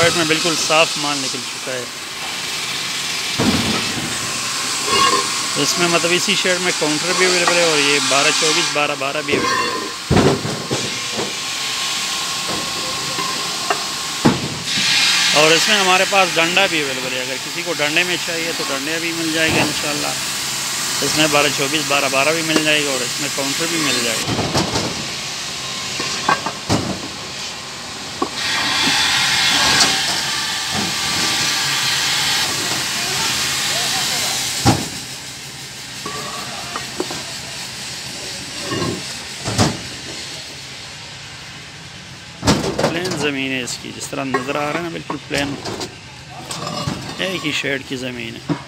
Shirt में बिल्कुल साफ़ माल निकल चुका है। इसमें मतलब इसी शर्ट में काउंटर भी अवेलेबल है और ये 12-24, 12-12 भी अवेलेबल है। और इसमें हमारे पास डंडा भी अवेलेबल है। अगर किसी को डंडे में चाहिए तो डंडे भी मिल जाएगा इंशाल्लाह। इसमें 12-24, 12-12 भी मिल जाएगा और इसमें काउंटर भी मिल जाएगा। प्लेन ज़मीन है इसकी, जिस तरह नज़र आ रहा है ना, बिल्कुल प्लेन एक ही शेड की ज़मीन है।